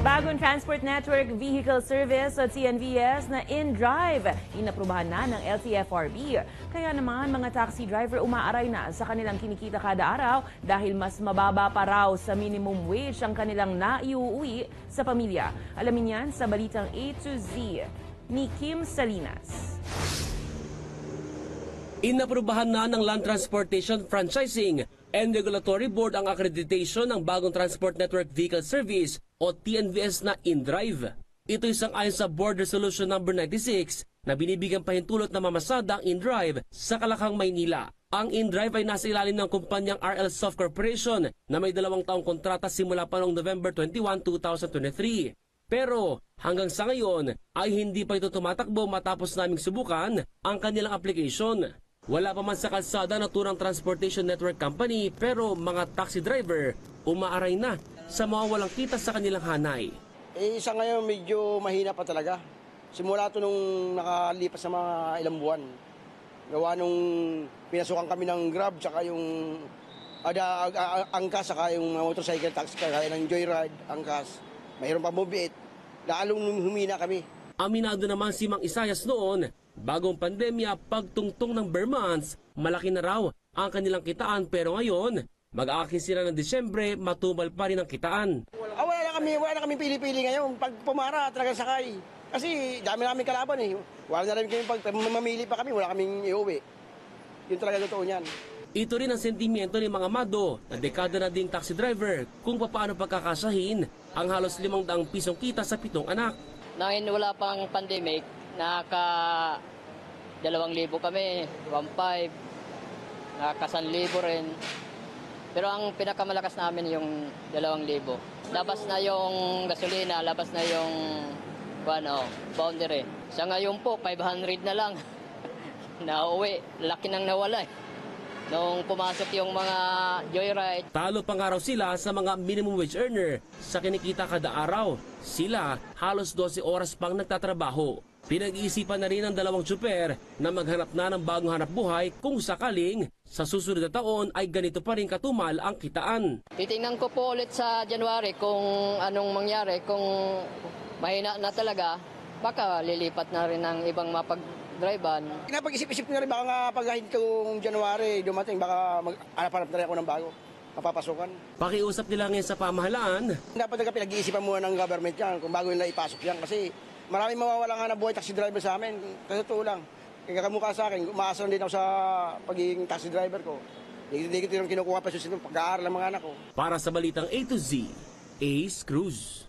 Bagong Transport Network Vehicle Service o TNVS na in-drive, inaprubahan na ng LTFRB. Kaya naman mga taxi driver umaaray na sa kanilang kinikita kada araw dahil mas mababa pa raw sa minimum wage ang kanilang naiuuwi sa pamilya. Alamin yan sa balitang A to Z ni Kim Salinas. Inaprubahan na ng Land Transportation Franchising and Regulatory Board ang accreditation ng Bagong Transport Network Vehicle Service o TNVS na in-drive. Ito isang ayon sa Board Resolution No. 96 na binibigyan pahintulot na mamasada ang in-drive sa Kalakang, Maynila. Ang in-drive ay nasa ilalim ng kumpanyang RL Soft Corporation na may 2 taong kontrata simula pa noong November 21, 2023. Pero hanggang sa ngayon ay hindi pa ito tumatakbo matapos naming subukan ang kanilang application. Wala pa man sa kalsada naturang transportation network company pero mga taxi driver umaaray na sa mga walang kita sa kanilang hanay. Isa ngayon medyo mahina pa talaga. Simula ito nung nakalipas sa mga ilang buwan. Gawa nung pinasukan kami ng Grab tsaka yung angkas saka yung motorcycle taxi kaya ng Joyride, angkas. Mayroon pa Mobiit. Lalong humina kami. Aminado naman si Mang Isayas noon, bagong pandemya, pagtungtong ng bare months, malaki na raw ang kanilang kitaan pero ngayon, mag-aakin sila ng Disyembre, matumal pa rin ang kitaan. Wala na kami pili-pili ngayon. Pag pumara, talagang sakay. Kasi dami namin kalaban eh. Wala na rin kami pag mamili pa kami, wala kaming iuwi. Yun talaga totoo niyan. Ito rin ang sentimiento ni mga amado na dekada na ding taxi driver kung paano pagkakasahin ang halos 500 pisong kita sa 7 anak. Nangin wala pang pandemic, naka 2,000 kami, 1,500, naka 1,000 rin. Pero ang pinakamalakas namin yung 2,000. Labas na yung gasolina, labas na yung boundary. Sa ngayon po, 500 na lang. Nauwi, laki nang nawala eh. Nung pumasok yung mga Joyride. Talo pa nga raw sila sa mga minimum wage earner sa kinikita kada araw. Sila halos 12 oras pang nagtatrabaho. Pinag-iisipan na rin ng 2 tsuper na maghanap na ng bagong hanap buhay kung sakaling sa susunod na taon ay ganito pa rin katumal ang kitaan. Titingnan ko po ulit sa January kung anong mangyari. Kung mahina na talaga, baka lilipat na rin ng ibang mapag-drivean. Napag-isip-isip ko na rin baka nga pag kung January dumating baka hanap-hanap na rin ako ng bago. Mapapasukan. Pakiusap nila ngayon sa pamahalaan. Dapat nga pinag-iisipan muna ng government yan kung bago nila ipasok yan kasi maraming mawawala nga na buhay taxi driver sa amin. Kasi totoo lang. Kaya kamukha sa akin, umaasa din ako sa pagiging taxi driver ko. Hindi ko kinukuha pa susunod pag-aaral ng mga anak ko. Para sa balitang A to Z, Ace Cruz.